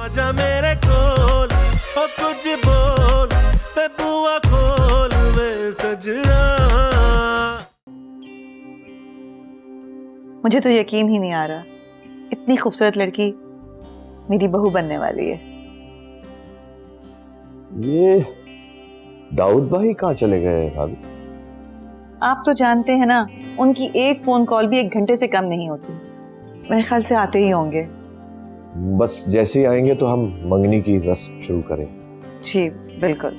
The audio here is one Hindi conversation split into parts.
आजा मेरे कोल ओ कुछ बोल ते बुआ खोल वे सजना। मुझे तो यकीन ही नहीं आ रहा, इतनी खूबसूरत लड़की मेरी बहू बनने वाली है। ये दाऊद भाई कहाँ चले गए भाभी? आप तो जानते हैं ना, उनकी एक फोन कॉल भी 1 घंटे से कम नहीं होती। मेरे ख्याल से आते ही होंगे। बस जैसे ही आएंगे तो हम मंगनी की रस्म शुरू करें। जी बिल्कुल।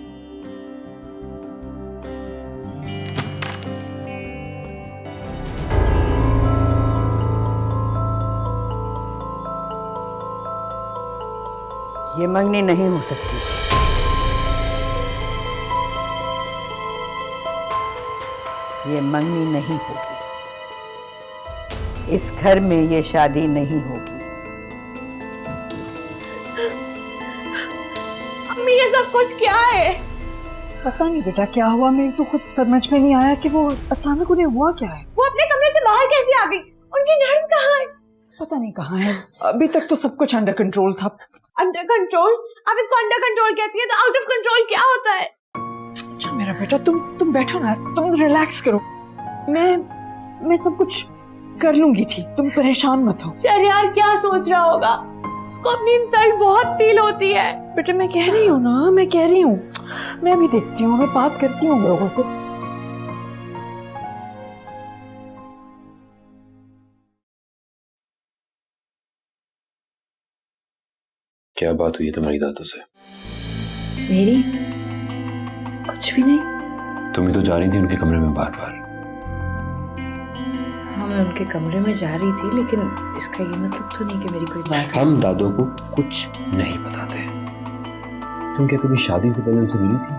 ये मंगनी नहीं हो सकती। ये मंगनी नहीं होगी। इस घर में ये शादी नहीं होगी। अम्मी ये सब कुछ क्या है? पता नहीं बेटा क्या हुआ, मेरे तो खुद समझ में नहीं आया कि वो अचानक उन्हें हुआ क्या है। वो अपने कमरे से बाहर कैसे आ गई? उनकी नर्स कहाँ है? पता नहीं कहाँ है। अभी तक तो सब कुछ अंडर कंट्रोल था। Under control? आप इसको अंडर कंट्रोल कहती है तो आउट ऑफ कंट्रोल क्या होता है? अच्छा मेरा बेटा, तुम बैठो ना, तुम रिलैक्स करो। मैं सब कुछ कर लूंगी ठीक, तुम परेशान मत हो। शहरयार क्या सोच रहा होगा? उसको अपनी इंसल्ट बहुत फील होती है। बेटा मैं कह रही हूँ ना, मैं कह रही हूँ, मैं अभी देखती हूँ, मैं बात करती हूँ लोगों से। क्या बात हुई है तुम्हारी दादू से? मेरी कुछ भी नहीं। तुम ही तो जा रही थी उनके कमरे में बार बार। हाँ मैं उनके कमरे में जा रही थी, लेकिन इसका ये मतलब तो नहीं कि मेरी कोई बात है। हम दादू को कुछ नहीं बताते। तुम क्या कभी शादी से पहले उनसे मिली थी?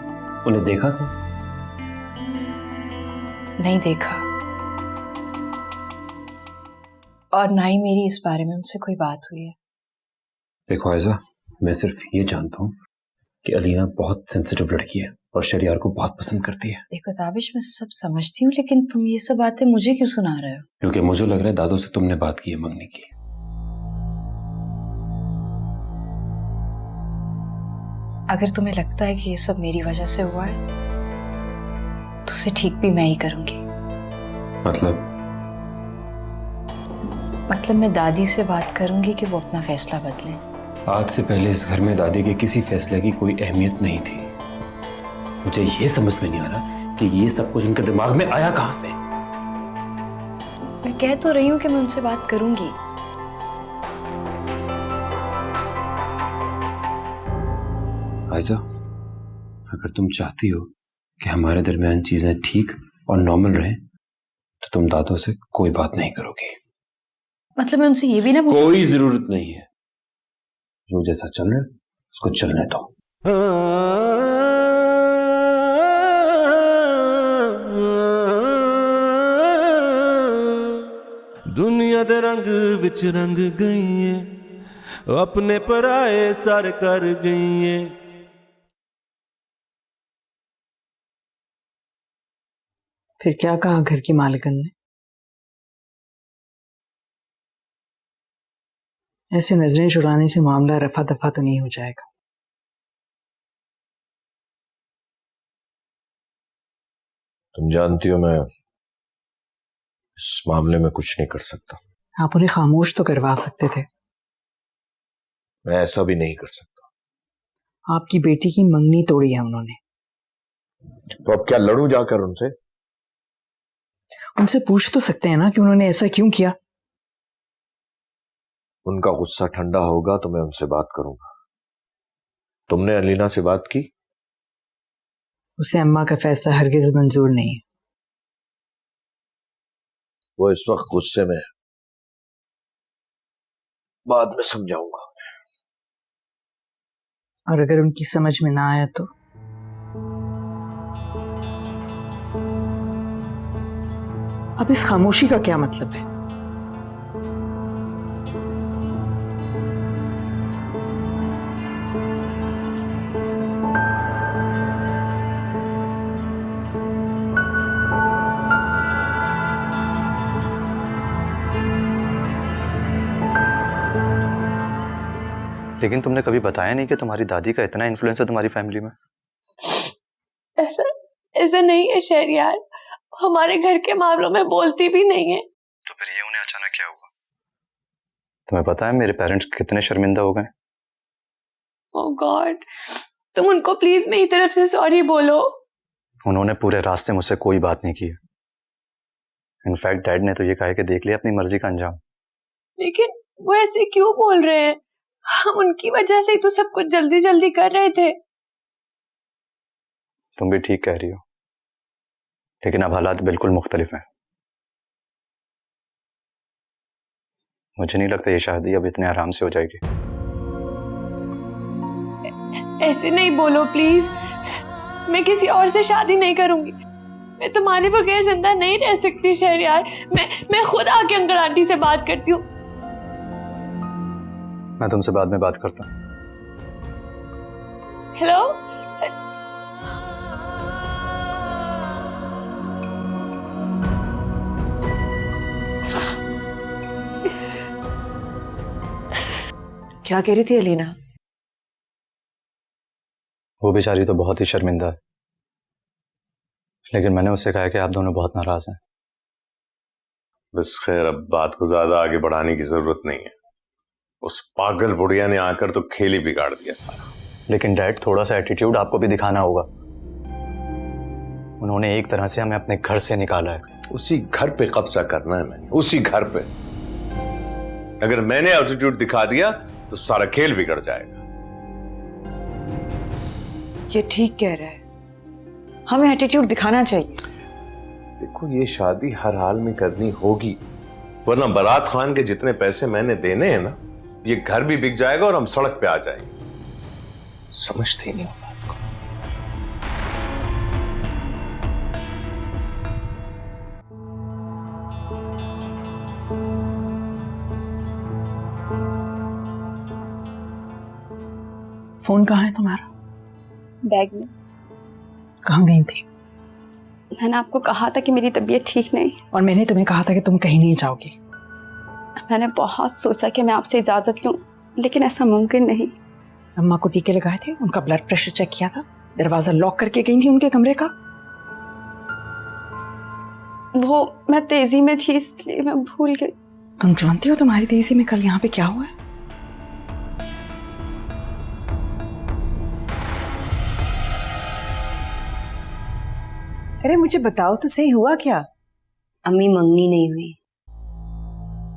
उन्हें देखा था? नहीं देखा, और ना ही मेरी इस बारे में उनसे कोई बात हुई है। देखो आयजा, मैं सिर्फ ये जानता हूँ कि अलीना बहुत सेंसिटिव लड़की है और शहरयार को बहुत पसंद करती है। देखो ताबिश, मैं सब समझती हूँ, लेकिन तुम ये सब बातें मुझे क्यों सुना रहे हो? क्योंकि मुझे लग रहा है दादू से तुमने बात की है मंगनी की। अगर तुम्हें लगता है कि ये सब मेरी वजह से हुआ है तो उसे ठीक भी मैं ही करूंगी। मतलब मैं दादी से बात करूंगी कि वो अपना फैसला बदलें। आज से पहले इस घर में दादी के किसी फैसले की कोई अहमियत नहीं थी। मुझे ये समझ में नहीं आ रहा कि ये सब कुछ उनके दिमाग में आया कहां से। मैं कह तो रही हूं कि मैं उनसे बात करूंगी। आयजा, अगर तुम चाहती हो कि हमारे दरमियान चीजें ठीक और नॉर्मल रहें तो तुम दादू से कोई बात नहीं करोगी। मतलब मैं उनसे ये भी ना कोई जरूरत नहीं है। जो जैसा चल रहा है उसको चलने दो। दुनिया दे रंग विच रंग गई है, अपने पराए सर कर गई है। फिर क्या कहा घर की मालिकन ने? ऐसे नजरें चुराने से मामला रफा दफा तो नहीं हो जाएगा। तुम जानती हो मैं इस मामले में कुछ नहीं कर सकता। आप उन्हें खामोश तो करवा सकते थे। मैं ऐसा भी नहीं कर सकता। आपकी बेटी की मंगनी तोड़ी है उन्होंने। तो अब क्या लड़ूं जाकर उनसे? उनसे पूछ तो सकते हैं ना कि उन्होंने ऐसा क्यों किया। उनका गुस्सा ठंडा होगा तो मैं उनसे बात करूंगा। तुमने अलीना से बात की? उसे अम्मा का फैसला हरगिज मंजूर नहीं है। वो इस वक्त गुस्से में, बाद में समझाऊंगा। और अगर उनकी समझ में ना आया तो? अब इस खामोशी का क्या मतलब है? लेकिन तुमने कभी बताया नहीं कि तुम्हारी दादी का इतना इन्फ्लुएंस है तुम्हारी फैमिली में। ऐसा ऐसा नहीं है शहरयार, हमारे घर के मामलों में बोलती भी नहीं है। तो फिर ये उन्हें अचानक क्या हुआ? तुम्हें पता है मेरे पेरेंट्स कितने शर्मिंदा हो गए? ओह गॉड, तुम उनको प्लीज मेरी तरफ से सॉरी बोलो। उन्होंने पूरे रास्ते मुझसे कोई बात नहीं की। इनफैक्ट डैड ने तो ये कहा कि देख लिया अपनी मर्जी का अंजाम। लेकिन वो ऐसे क्यों बोल रहे हैं? हम उनकी वजह से ही तो सब कुछ जल्दी जल्दी कर रहे थे। तुम भी ठीक कह रही हो, लेकिन अब हालात बिल्कुल मुख्तलिफ हैं। मुझे नहीं लगता ये शादी अब इतने आराम से हो जाएगी। ऐसे नहीं बोलो प्लीज, मैं किसी और से शादी नहीं करूंगी। मैं तुम्हारे बगैर जिंदा नहीं रह सकती शहरयार। मैं खुद आके अंकल आंटी से बात करती हूँ। मैं तुमसे बाद में बात करता हूँ। हेलो, क्या कह रही थी अलीना? वो बेचारी तो बहुत ही शर्मिंदा है, लेकिन मैंने उससे कहा कि आप दोनों बहुत नाराज हैं। बस खैर, अब बात को ज्यादा आगे बढ़ाने की जरूरत नहीं है। उस पागल बुढ़िया ने आकर तो खेल ही बिगाड़ दिया सारा। लेकिन डैड, थोड़ा सा एटीट्यूड आपको भी दिखाना होगा। उन्होंने एक तरह से हमें अपने घर से निकाला है। उसी घर पे कब्जा करना है मैंने, उसी घर पे। अगर मैंने एटीट्यूड दिखा दिया तो सारा खेल बिगड़ जाएगा। ये ठीक कह रहा है, हमें एटीट्यूड दिखाना चाहिए। देखो, ये शादी हर हाल में करनी होगी, वरना बारात खान के जितने पैसे मैंने देने हैं ना, ये घर भी बिक जाएगा और हम सड़क पे आ जाएंगे। समझते ही नहीं हो बात को। फोन कहाँ है तुम्हारा? बैग में। कहाँ गई थी? मैंने आपको कहा था कि मेरी तबीयत ठीक नहीं। और मैंने तुम्हें कहा था कि तुम कहीं नहीं जाओगी। मैंने बहुत सोचा कि मैं आपसे इजाजत लूं, लेकिन ऐसा मुमकिन नहीं। अम्मा को टीके लगाए थे, उनका ब्लड प्रेशर चेक किया था, दरवाजा लॉक करके गई थी उनके कमरे का। वो मैं तेजी में थी इसलिए मैं भूल गई। तुम जानती हो तुम्हारी तेजी में कल यहाँ पे क्या हुआ है? अरे मुझे बताओ तो सही, हुआ क्या? अम्मी, मंगनी नहीं हुई।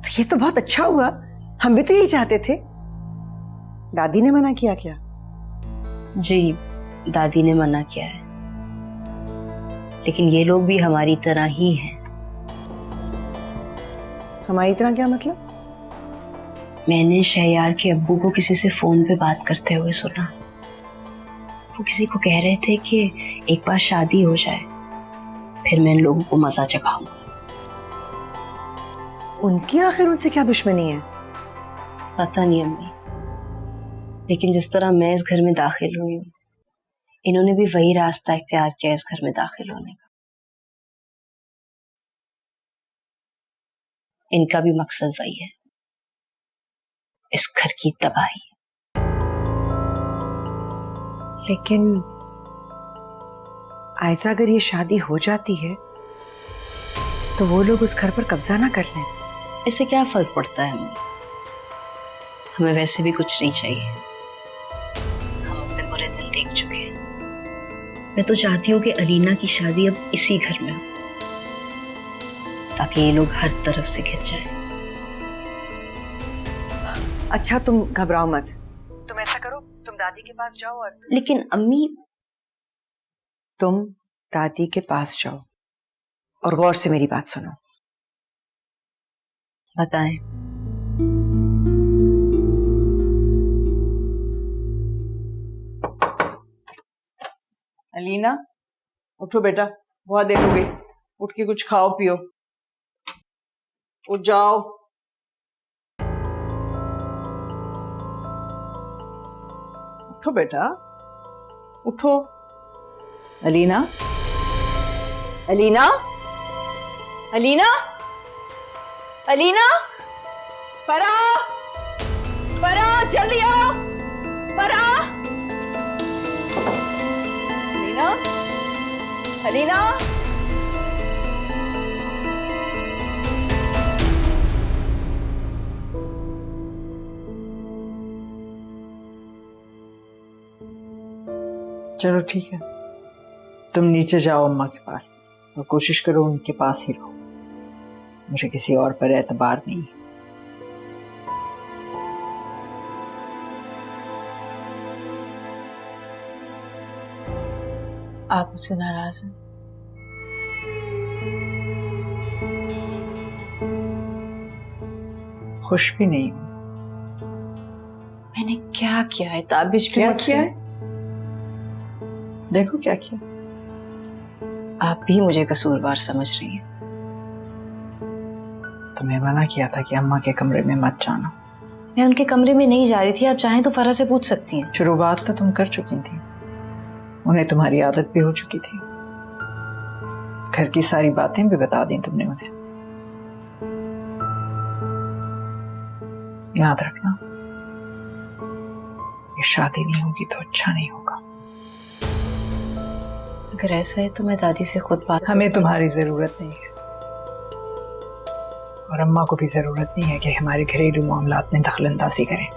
तो ये तो बहुत अच्छा हुआ, हम भी तो यही चाहते थे। दादी ने मना किया क्या? जी, दादी ने मना किया है, लेकिन ये लोग भी हमारी तरह ही हैं। हमारी तरह क्या मतलब? मैंने शहरयार के अब्बू को किसी से फोन पे बात करते हुए सुना। वो किसी को कह रहे थे कि एक बार शादी हो जाए, फिर मैं इन लोगों को मजा चखाऊंगा। उनकी आखिर उनसे क्या दुश्मनी है? पता नहीं अम्मी, लेकिन जिस तरह मैं इस घर में दाखिल हुई हूँ, इन्होंने भी वही रास्ता इख्तियार किया इस घर में दाखिल होने का। इनका भी मकसद वही है, इस घर की तबाही। लेकिन आयशा, अगर ये शादी हो जाती है तो वो लोग उस घर पर कब्जा ना कर लें। इससे क्या फर्क पड़ता है अम्मी? हमें वैसे भी कुछ नहीं चाहिए, हम अपने बुरे दिन देख चुके हैं। मैं तो चाहती हूँ कि अलीना की शादी अब इसी घर में हो, ताकि ये लोग हर तरफ से घिर जाएं। अच्छा, तुम घबराओ मत। तुम ऐसा करो, तुम दादी के पास जाओ और लेकिन अम्मी, तुम दादी के पास जाओ और गौर से मेरी बात सुनो। बताएं। अलीना, उठो बेटा, बहुत देर हो गई। उठ के कुछ खाओ पियो। उठ जाओ। उठो बेटा, उठो। अलीना, अलीना, अलीना, अलीना, फराह, फराह, जल्दी आओ। अलीना, चलो ठीक है, तुम नीचे जाओ अम्मा के पास और कोशिश करो उनके पास ही रहो। मुझे किसी और पर एतबार नहीं है। आप मुझसे नाराज हैं? खुश भी नहीं हूं। मैंने क्या किया है? ताबिश भी क्या मुझसे- किया है? देखो क्या किया। आप भी मुझे कसूरवार समझ रही हैं। तुम्हें मना किया था कि अम्मा के कमरे में मत जाना। मैं उनके कमरे में नहीं जा रही थी। आप चाहें तो फरा से पूछ सकती हैं। शुरुआत तो तुम कर चुकी थी, उन्हें तुम्हारी आदत भी हो चुकी थी। घर की सारी बातें भी बता दी तुमने उन्हें। याद रखना, ये शादी नहीं होगी तो अच्छा नहीं होगा। अगर ऐसा है तो मैं दादी से खुद बात। हमें तुम्हारी जरूरत नहीं है और अम्मा को भी जरूरत नहीं है कि हमारे घरेलू मामलात में दखलंदाजी करें।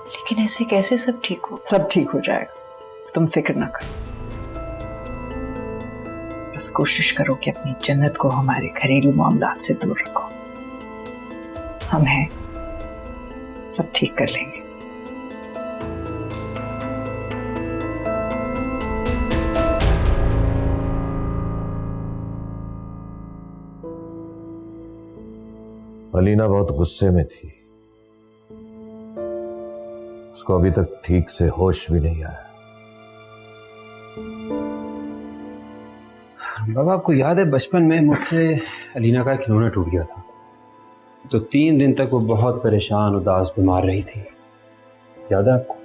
लेकिन ऐसे कैसे सब ठीक हो? सब ठीक हो जाएगा, तुम फिक्र ना करो। बस कोशिश करो कि अपनी जन्नत को हमारे घरेलू मामलात से दूर रखो। हम हैं, सब ठीक कर लेंगे। अलीना बहुत गुस्से में थी। उसको अभी तक ठीक से होश भी नहीं आया। बाबा, आपको याद है बचपन में मुझसे अलीना का खिलौना टूट गया था, तो 3 दिन तक वो बहुत परेशान, उदास, बीमार रही थी। याद है आपको?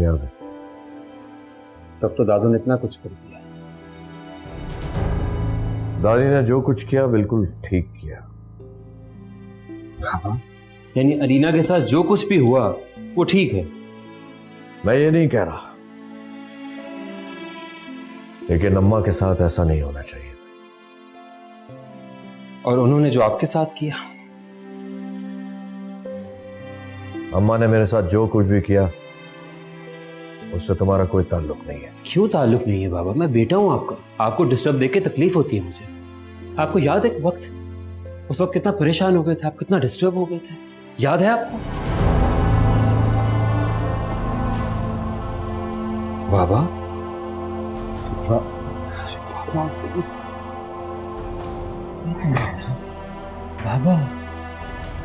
याद है। तब तो दादू ने इतना कुछ कर दिया। दादी ने जो कुछ किया बिल्कुल ठीक किया। हाँ, यानी अलीना के साथ जो कुछ भी हुआ वो ठीक है। मैं ये नहीं कह रहा, लेकिन अम्मा के साथ ऐसा नहीं होना चाहिए। और उन्होंने जो आपके साथ किया? अम्मा ने मेरे साथ जो कुछ भी किया उससे तुम्हारा कोई ताल्लुक नहीं है। क्यों ताल्लुक नहीं है बाबा? मैं बेटा हूं आपका। आपको डिस्टर्ब देके तकलीफ होती है मुझे। आपको याद है उस वक्त कितना परेशान हो गए थे आप, कितना डिस्टर्ब हो गए थे? याद है आपको? बाबा, बाबा प्लीज। बाबा,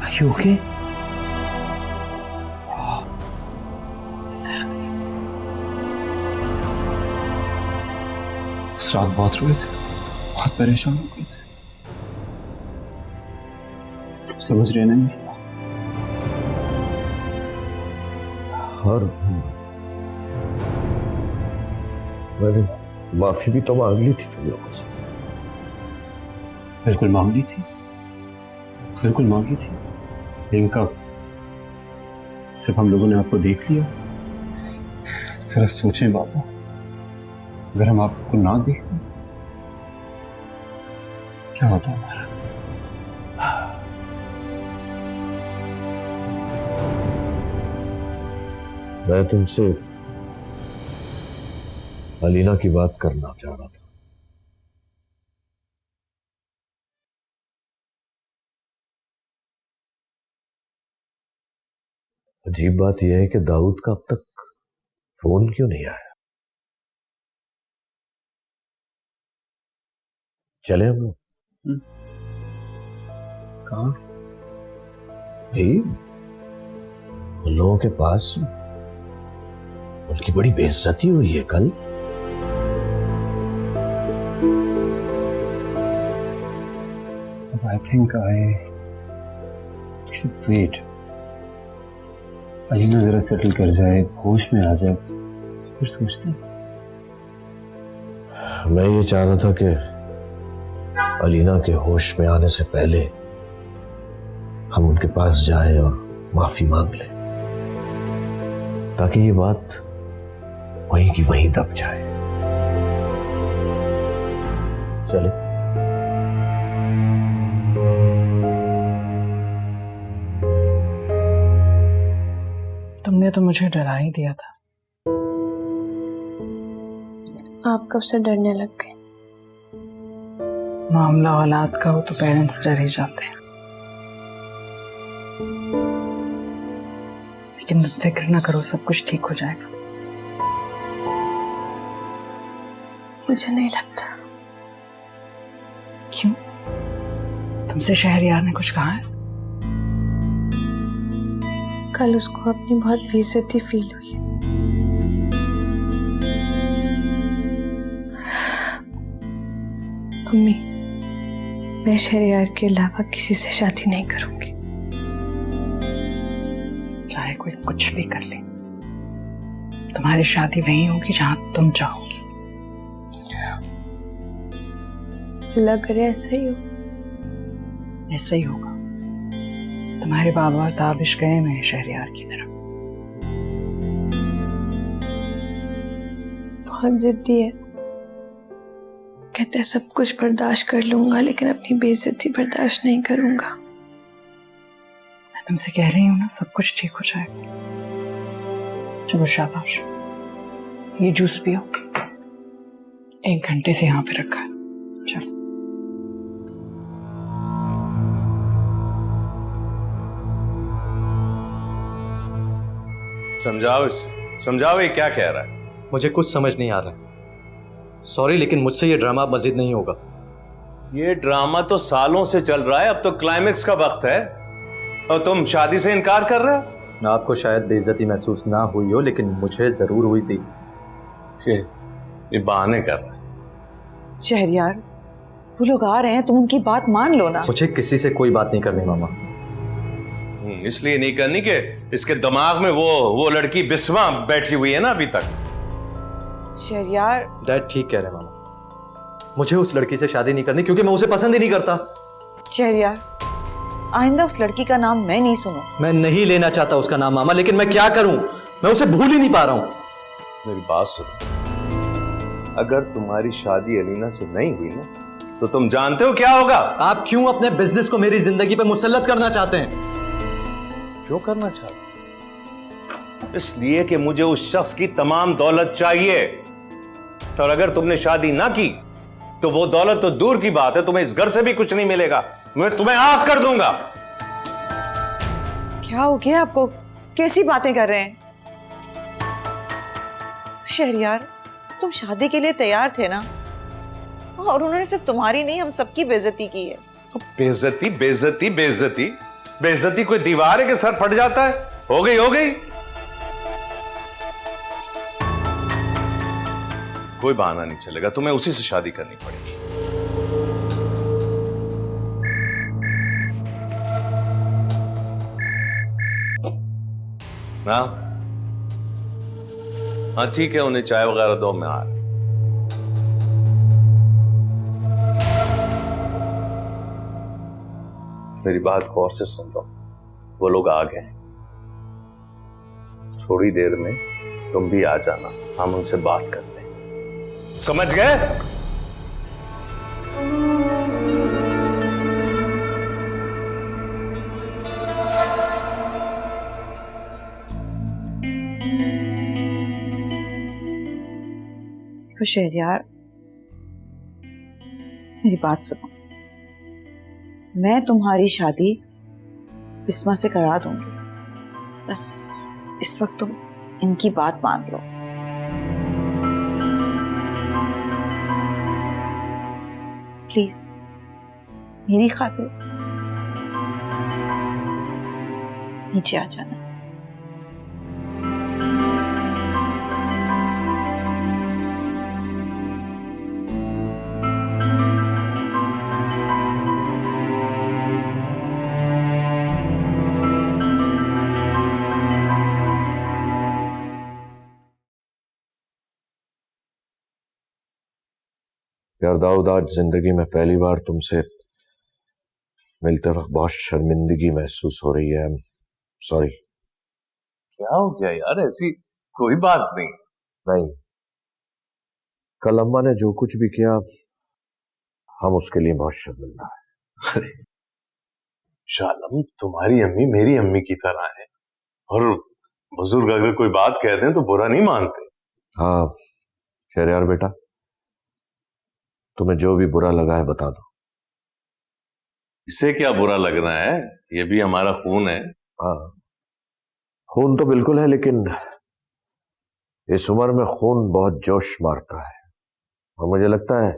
आर यू ओके? उस रात बहुत रोए थे, बहुत परेशान हो गए थे। समझ रहे नहीं? और मैंने माफी भी तो मांग ली थी तुम लोगों से। बिल्कुल मांगी थी, बिल्कुल मांगी थी। लेकिन कब? जब हम लोगों ने आपको देख लिया। जरा सोचें बाबा, अगर हम आपको ना देखते क्या होता हमारा? मैं तुमसे अलीना की बात करना चाह रहा था। अजीब बात यह है कि दाऊद का अब तक फोन क्यों नहीं आया? चले हम लोग? कहाँ? यही उन लोगों के पास। उनकी बड़ी बेइज्जती हुई है कल। I think I should wait. Alina जरा सेटल कर जाए, होश में आ जाए, फिर सोचते हैं। मैं ये चाह रहा था कि अलीना के होश में आने से पहले हम उनके पास जाएं और माफी मांग लें, ताकि ये बात वहीं की वहीं दब जाए। चले। तुमने तो मुझे डरा ही दिया था। आप कब से डरने लग गए? मामला औलाद का हो तो पेरेंट्स डर ही जाते हैं। लेकिन फिक्र ना करो, सब कुछ ठीक हो जाएगा। मुझे नहीं लगता। क्यों? तुमसे शहरयार ने कुछ कहा है? कल उसको अपनी बहुत बेइज्जती फील हुई। अम्मी, मैं शहरयार के अलावा किसी से शादी नहीं करूंगी। चाहे कोई कुछ भी कर ले, तुम्हारी शादी वहीं होगी जहां तुम चाहोगी। अल्लाह करे ऐसा ही हो। ऐसा ही होगा। तुम्हारे बाबा और ताबिश गए में शहरयार की तरफ। बहुत जिद्दी है, कहता है सब कुछ बर्दाश्त कर लूंगा लेकिन अपनी बेइज्जती बर्दाश्त नहीं करूंगा। मैं तुमसे कह रही हूँ ना, सब कुछ ठीक हो जाएगा। चलो शाबाश, ये जूस पियो। 1 घंटे से यहाँ पे रखा है। चलो। समझाओ इसे, समझाओ ये क्या कह रहा है। मुझे कुछ समझ नहीं आ रहा है। सॉरी, लेकिन मुझसे ये ड्रामा अब मजीद नहीं होगा। ये ड्रामा तो सालों से चल रहा है, अब तो क्लाइमेक्स का वक्त है और तुम शादी से इनकार कर रहे हो। आपको शायद बेइज्जती महसूस ना हुई हो, लेकिन मुझे जरूर हुई थी। ये बहाने कर रहा है। शहरयार, वो लोग आ रहे हैं, तुम उनकी बात मान लो ना। मुझे किसी से कोई बात नहीं करनी मामा। इसलिए नहीं करनी कि इसके दिमाग में वो लड़की बिस्वा बैठी हुई है ना अभी तक। शहरयार, डैड ठीक कह रहे हैं मामा, मुझे उस लड़की से शादी नहीं करनी क्योंकि मैं उसे पसंद ही नहीं करता। शहरयार, आइंदा उस लड़की का नाम मैं नहीं सुनूं। मैं नहीं लेना चाहता उसका नाम मामा, लेकिन मैं क्या करूं, मैं उसे भूल ही नहीं पा रहा हूं। मेरी बात सुनो, अगर तुम्हारी शादी अलीना से नहीं हुई ना तो तुम जानते हो क्या होगा। आप क्यों अपने बिजनेस को मेरी जिंदगी पे मुसल्लत करना चाहते हैं? क्यों करना चाहते? इसलिए कि मुझे उस शख्स की तमाम दौलत चाहिए, और अगर तुमने शादी ना की तो वो दौलत तो दूर की बात है, तुम्हें इस घर से भी कुछ नहीं मिलेगा। मैं तुम्हें आग कर दूंगा। क्या हो गया आपको? कैसी बातें कर रहे हैं? शहरयार, तुम शादी के लिए तैयार थे ना, और उन्होंने सिर्फ तुम्हारी नहीं हम सबकी बेइज्जती की है। बेइज्जती बेइज्जती बेइज्जती बेइज्जती कोई दीवार है कि सर फट जाता है? हो गई हो गई। कोई बहाना नहीं चलेगा, तुम्हें उसी से शादी करनी पड़ेगी। हाँ ठीक है, उन्हें चाय वगैरह दो, मैं आ रहा। मेरी बात गौर से सुन लो, वो लोग आ गए, थोड़ी देर में तुम भी आ जाना, हम उनसे बात करते हैं। समझ गए? देखो शहरयार, मेरी बात सुनो, मैं तुम्हारी शादी बिस्मा से करा दूंगी, बस इस वक्त तुम इनकी बात मान लो। प्लीज मेरी खातिर नीचे आ जाना। यार दाऊद, आज जिंदगी में पहली बार तुमसे मिलते वक्त बहुत शर्मिंदगी महसूस हो रही है। सॉरी। क्या हो गया यार? ऐसी कोई बात नहीं। नहीं, कल अम्मा ने जो कुछ भी किया हम उसके लिए बहुत शर्मिंदा है। अरे शालम, तुम्हारी अम्मी मेरी अम्मी की तरह है, और बुजुर्ग अगर कोई बात कह दें तो बुरा नहीं मानते। हाँ शहरयार बेटा, तुम्हें जो भी बुरा लगा है बता दो। इससे क्या बुरा लगना है, ये भी हमारा खून है। हाँ खून तो बिल्कुल है, लेकिन इस उम्र में खून बहुत जोश मारता है, और मुझे लगता है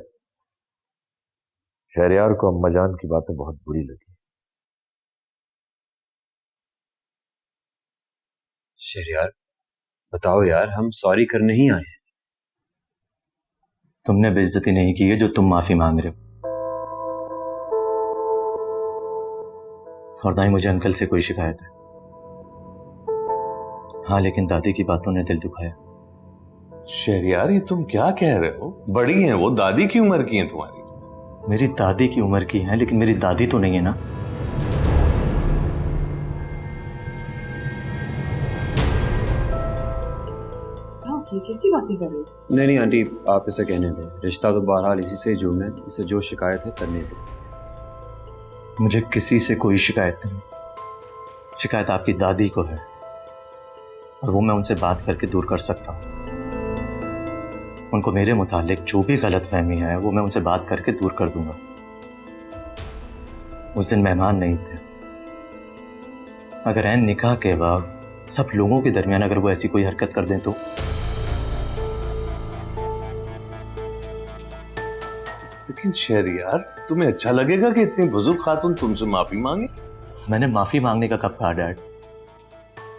शहरयार को अम्मा जान की बातें बहुत बुरी लगी। शहरयार बताओ यार, हम सॉरी करने ही आए हैं। तुमने बेइज्जती नहीं की है जो तुम माफी मांग रहे हो, और ना ही मुझे अंकल से कोई शिकायत है। हाँ लेकिन दादी की बातों ने दिल दुखाया। शहरयार ये तुम क्या कह रहे हो? बड़ी हैं वो, दादी की उम्र की हैं तुम्हारी। मेरी दादी की उम्र की है, लेकिन मेरी दादी तो नहीं है ना। कैसी बातें कर रही हो? नहीं आंटी, आप इसे कहने दें, रिश्ता तो बहरहाल इसी से जुड़ना है, इसे जो शिकायत है करने दो। मुझे किसी से कोई शिकायत नहीं, शिकायत आपकी दादी को है, और वो मैं उनसे बात करके दूर कर सकता हूँ। उनको मेरे मुतालिक जो भी गलतफहमी है वो मैं उनसे बात करके दूर कर दूंगा। उस दिन मेहमान नहीं थे, अगर ऐन निकाह के बाद सब लोगों के दरमियान अगर वो ऐसी कोई हरकत कर दें तो लेकिन शहरयार, तुम्हें अच्छा लगेगा कि इतनी बुजुर्ग खातून तुमसे माफी मांगे? मैंने माफी मांगने का कब कहा डैड?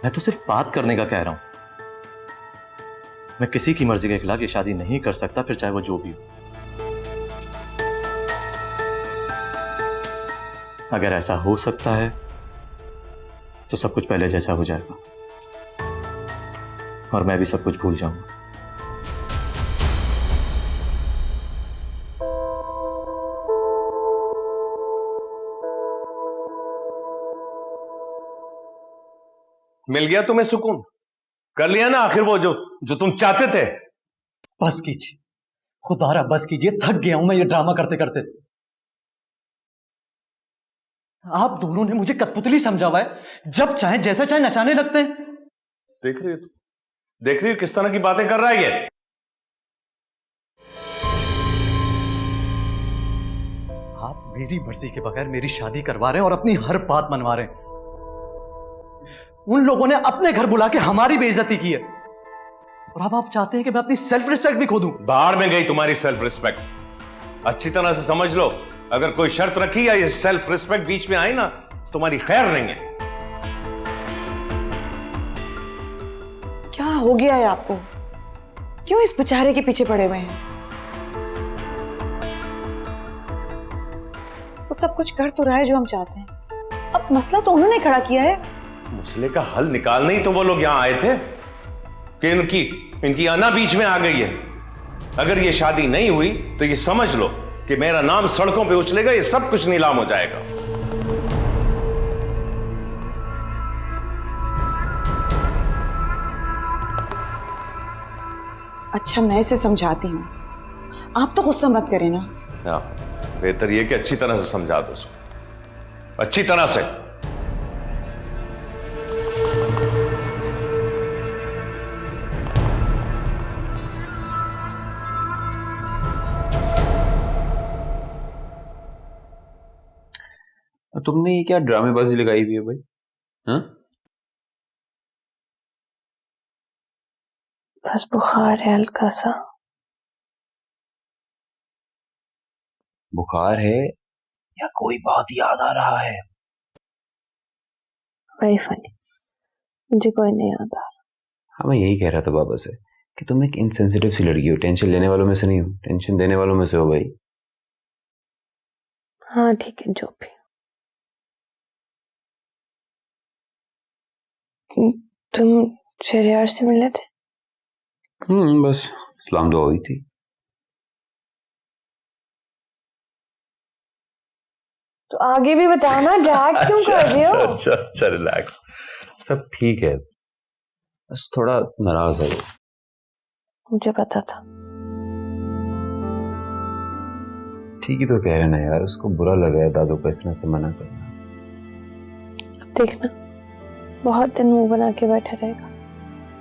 मैं तो सिर्फ बात करने का कह रहा हूं। मैं किसी की मर्जी के खिलाफ ये शादी नहीं कर सकता, फिर चाहे वो जो भी हो। अगर ऐसा हो सकता है तो सब कुछ पहले जैसा हो जाएगा, और मैं भी सब कुछ भूल जाऊंगा। मिल गया तुम्हें सुकून? कर लिया ना आखिर वो जो तुम चाहते थे? बस कीजिए खुदारा, बस कीजिए, थक गया हूं मैं ये ड्रामा करते करते। आप दोनों ने मुझे कठपुतली समझा हुआ है, जब चाहे जैसा चाहे नचाने लगते हैं। देख रही हो तुम, देख रही हो किस तरह की बातें कर रहा है ये? आप मेरी मर्जी के बगैर मेरी शादी करवा रहे हैं और अपनी हर बात मनवा रहे हैं। उन लोगों ने अपने घर बुला के हमारी बेइज्जती की है, और अब आप चाहते हैं कि मैं अपनी सेल्फ रिस्पेक्ट भी खो दूं। बाहर में गई तुम्हारी सेल्फ रिस्पेक्ट। अच्छी तरह से समझ लो, अगर कोई शर्त रखी या ये सेल्फ रिस्पेक्ट बीच में आई ना, तुम्हारी खैर नहीं है। क्या हो गया है आपको? क्यों इस बेचारे के पीछे पड़े हुए हैं? वो सब कुछ कर तो रहा है जो हम चाहते हैं। अब मसला तो उन्होंने खड़ा किया है। मसले का हल निकालने ही तो वो लोग यहां आए थे कि इनकी अना बीच में आ गई है। अगर ये शादी नहीं हुई तो ये समझ लो कि मेरा नाम सड़कों पे उछलेगा, ये सब कुछ नीलाम हो जाएगा। अच्छा मैं इसे समझाती हूँ, आप तो गुस्सा मत करें ना। हाँ, बेहतर ये कि अच्छी तरह से समझा दो उसको, अच्छी तरह से। तुमने ये क्या ड्रामेबाजी लगाई हुई है भाई? हाँ बस बुखार है हल्का सा। बुखार है या कोई बात याद आ रहा है? वेरी फनी, मुझे कोई नहीं आता। हाँ, मैं यही कह रहा था बाबा से कि तुम एक इनसेंसिटिव सी लड़की हो, टेंशन लेने वालों में से नहीं हो, टेंशन देने वालों में से हो भाई। हाँ ठीक है, जो भी। तुम शहरयार से मिले थे? बस सलाम दुआ हुई थी। तो आगे भी बताओ ना, ड्रैग क्यों कर रहे हो? अच्छा रिलैक्स। सब ठीक है, बस थोड़ा नाराज है वो। मुझे पता था। ठीक ही तो कह रहे ना यार, उसको बुरा लगा है दादू को इस तरह से मना करना। देखना बहुत दिन मुंह बना के बैठा रहेगा,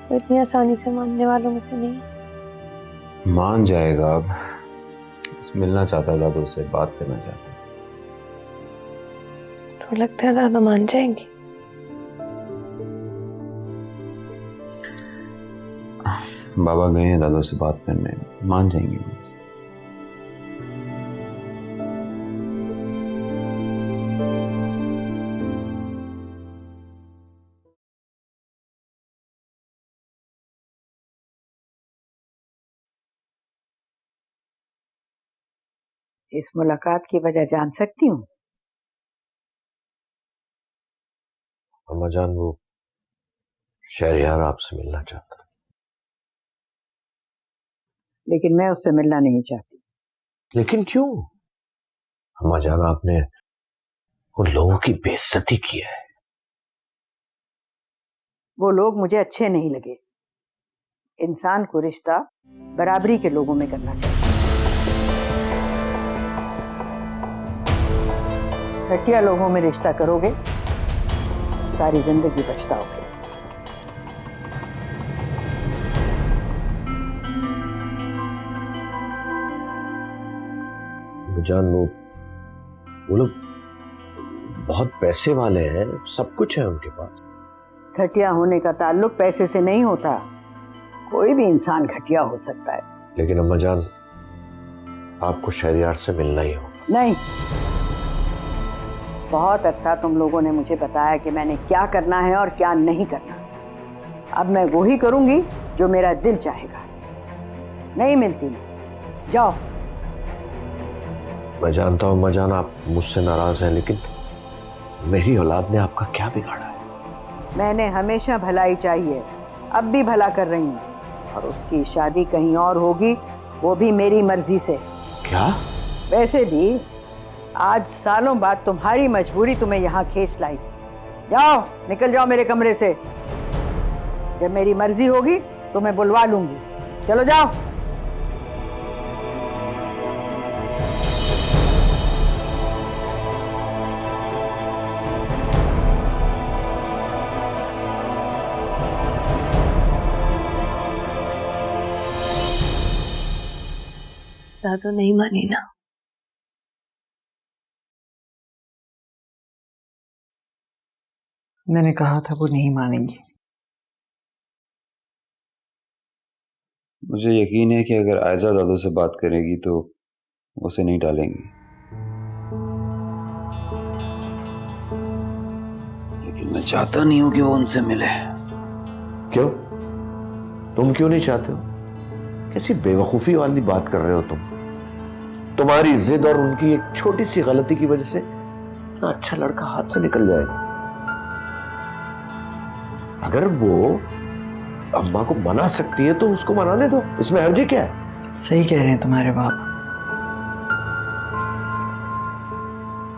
वो इतनी आसानी से मानने वालों में से नहीं है। मान जाएगा अब, बस मिलना चाहता है दादू से, बात करना चाहता है। तो लगता है दादा मान जाएंगे। बाबा गए हैं दादू से बात करने, मान जाएंगे वो। इस मुलाकात की वजह जान सकती हूँ? अम्मा जान, वो शहरयार आपसे मिलना चाहता है। लेकिन मैं उससे मिलना नहीं चाहती। लेकिन क्यों? अम्मा जान, आपने उन लोगों की बेइज्जती की है। वो लोग मुझे अच्छे नहीं लगे। इंसान को रिश्ता बराबरी के लोगों में करना चाहिए। घटिया लोगों में रिश्ता करोगे सारी जिंदगी पछताओगे। जान, वो लोग बहुत पैसे वाले हैं, सब कुछ है उनके पास। घटिया होने का ताल्लुक पैसे से नहीं होता। कोई भी इंसान घटिया हो सकता है। लेकिन अम्मा जान, आपको शहरयार से मिलना ही होगा। नहीं, बहुत अरसा तुम लोगों ने मुझे बताया कि मैंने क्या करना है और क्या नहीं करना। अब मैं वही करूंगी जो मेरा दिल चाहेगा। नहीं मिलती मैं। जाओ। मैं जानता हूं अम्मा जान, आप मुझसे नाराज हैं, लेकिन मेरी औलाद ने आपका क्या बिगाड़ा है? मैंने हमेशा भलाई चाहिए, अब भी भला कर रही हूँ। और उसकी शादी कहीं और होगी, वो भी मेरी मर्जी से। क्या? वैसे भी आज सालों बाद तुम्हारी मजबूरी तुम्हें यहाँ खींच लाई। जाओ, निकल जाओ मेरे कमरे से। जब मेरी मर्जी होगी तो मैं बुलवा लूंगी। चलो जाओ। दादू नहीं मानी ना? मैंने कहा था वो नहीं मानेंगी। मुझे यकीन है कि अगर आयजा दादू से बात करेगी तो उसे नहीं टालेंगी। लेकिन मैं चाहता नहीं हूं कि वो उनसे मिले। क्यों? तुम क्यों नहीं चाहते हो? कैसी बेवकूफी वाली बात कर रहे हो तुम? तुम्हारी जिद और उनकी एक छोटी सी गलती की वजह से इतना अच्छा लड़का हाथ से निकल जाएगा। अगर वो अम्मा को मना सकती है तो उसको मनाने दो, इसमें हर्जी क्या है? सही कह रहे हैं तुम्हारे बाप।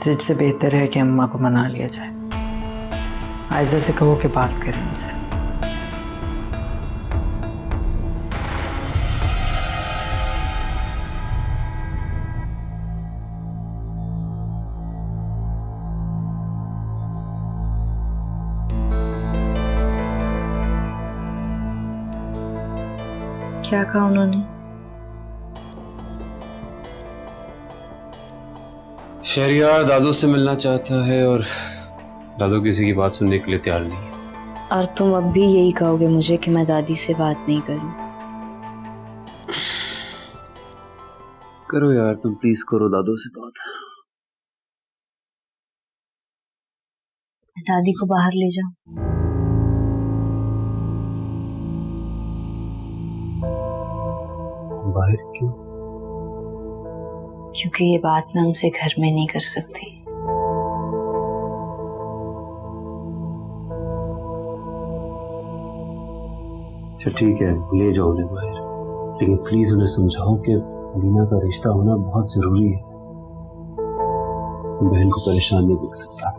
जिद से बेहतर है कि अम्मा को मना लिया जाए। आयजा से कहो कि बात करें उनसे। क्या कहा उन्होंने? शहरयार दादू से मिलना चाहता है और दादू किसी की बात सुनने के लिए तैयार नहीं है। और तुम अब भी यही कहोगे मुझे कि मैं दादी से बात नहीं करूं? करो यार, तुम प्लीज करो दादू से बात। दादी को बाहर ले जाओ। बाहर क्यों? क्योंकि ये बात मैं उनसे घर में नहीं कर सकती। अच्छा ठीक है, ले जाओ उन्हें बाहर, लेकिन प्लीज उन्हें समझाओ कि मीना का रिश्ता होना बहुत जरूरी है। बहन को परेशान नहीं देख सकता।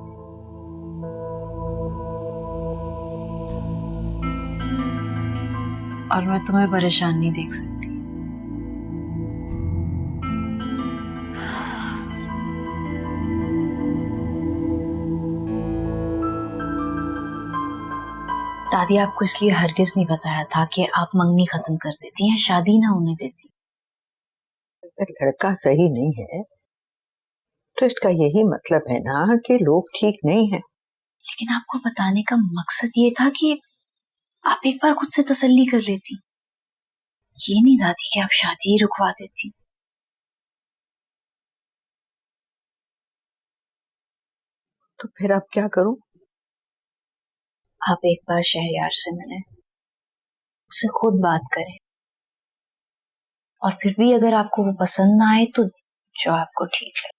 और मैं तुम्हें परेशान नहीं देख सकती। दादी आपको इसलिए हरगिज नहीं बताया था कि आप मंगनी खत्म कर देती हैं, शादी ना होने देती। अगर लड़का सही नहीं है तो इसका यही मतलब है ना कि लोग ठीक नहीं है। लेकिन आपको बताने का मकसद ये था कि आप एक बार खुद से तसल्ली कर लेती, ये नहीं दादी कि आप शादी ही रुकवा देती। तो फिर आप क्या करूं? आप एक बार शहरयार से मिलें, उससे खुद बात करें, और फिर भी अगर आपको वो पसंद ना आए तो जो आपको ठीक लगे।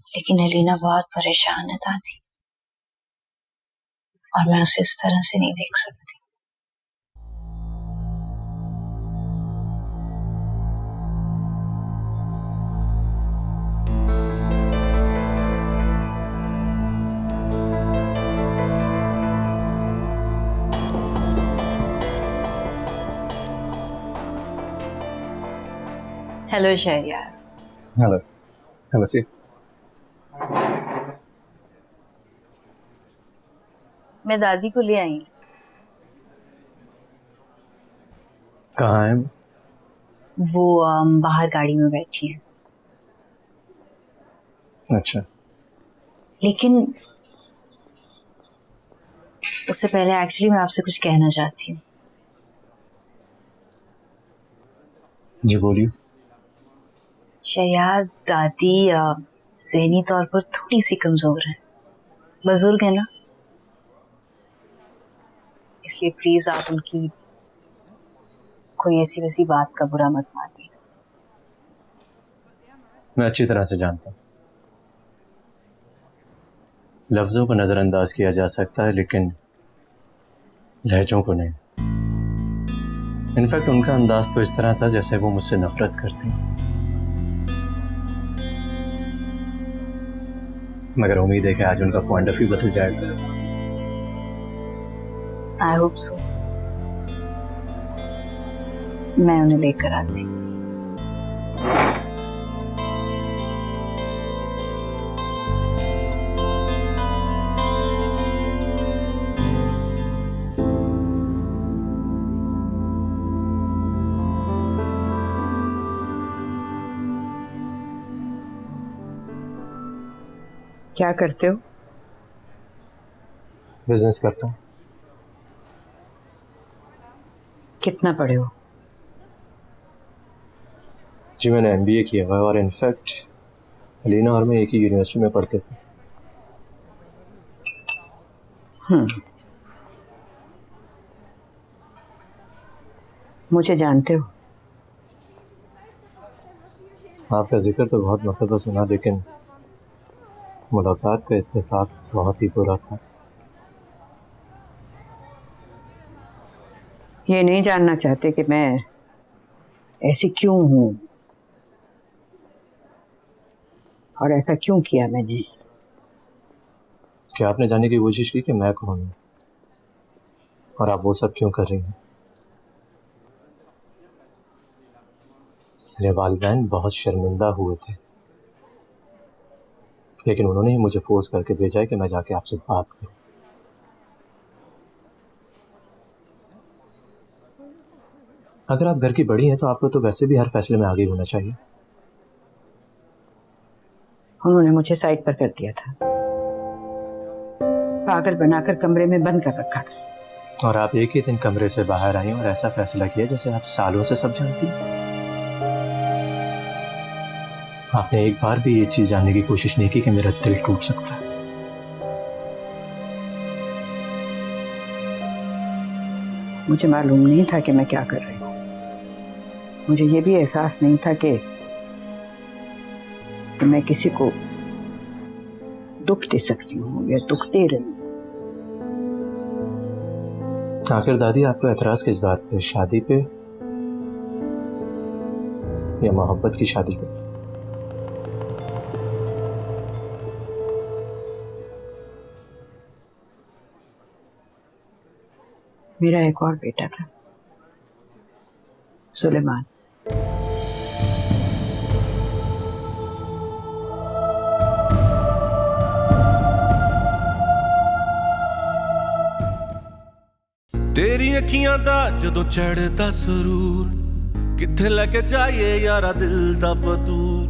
लेकिन एलिना बहुत परेशान है दादी, और मैं उसे इस तरह से नहीं देख सकती। हेलो शहरयार। हेलो। हेलो सी। मैं दादी को ले आई। कहाँ है? वो बाहर गाड़ी में बैठी है। अच्छा। लेकिन उससे पहले एक्चुअली मैं आपसे कुछ कहना चाहती हूँ। जी बोलिए। शहरयार, दादी ज़हनी तौर पर थोड़ी सी कमजोर है, बुजुर्ग है ना, इसलिए प्लीज आप उनकी कोई ऐसी वैसी बात का बुरा मत मानिए। मैं अच्छी तरह से जानता हूँ, लफ्जों को नजरअंदाज किया जा सकता है लेकिन लहजों को नहीं। इनफैक्ट उनका अंदाज तो इस तरह था जैसे वो मुझसे नफरत करती, मगर उम्मीद है कि आज उनका पॉइंट ऑफ व्यू बदल जाएगा। I hope so. मैं उन्हें लेकर आती। क्या करते हो? बिजनेस करता हूँ। कितना पढ़े हो? जी मैंने MBA किया हुआ है, और इनफैक्ट अलीना और मैं एक ही यूनिवर्सिटी में पढ़ते थे। मुझे जानते हो? आपका जिक्र तो बहुत मर्तबा सुना, लेकिन मुलाकात का इत्तेफाक बहुत ही बुरा था। ये नहीं जानना चाहते कि मैं ऐसी क्यों हूं और ऐसा क्यों किया मैंने? क्या आपने जानने की कोशिश की कि मैं कौन हूं और आप वो सब क्यों कर रही हैं? मेरे वालिदैन बहुत शर्मिंदा हुए थे, लेकिन उन्होंने ही मुझे फोर्स करके भेजा है कि मैं जाके आपसे बात करूं। अगर आप घर की बड़ी हैं तो आपको तो वैसे भी हर फैसले में आगे होना चाहिए। उन्होंने मुझे साइड पर कर दिया था, पागल बनाकर कमरे में बंद कर रखा था। और आप एक ही दिन कमरे से बाहर आई और ऐसा फैसला किया जैसे आप सालों से सब जानती। आपने एक बार भी ये चीज जानने की कोशिश नहीं की कि मेरा दिल टूट सकता है। मुझे मालूम नहीं था कि मैं क्या कर रही हूँ। मुझे ये भी एहसास नहीं था कि मैं किसी को दुख दे सकती हूँ या दुख दे रही हूँ। आखिर दादी आपको एतराज किस बात पे? शादी पे या मोहब्बत की शादी पे? मेरा एक और बेटा था, सुलेमान। तेरी अखियां दा जदों चढ़दा सुरूर, किथे लेके जाइए यारा दिल दा फतूर।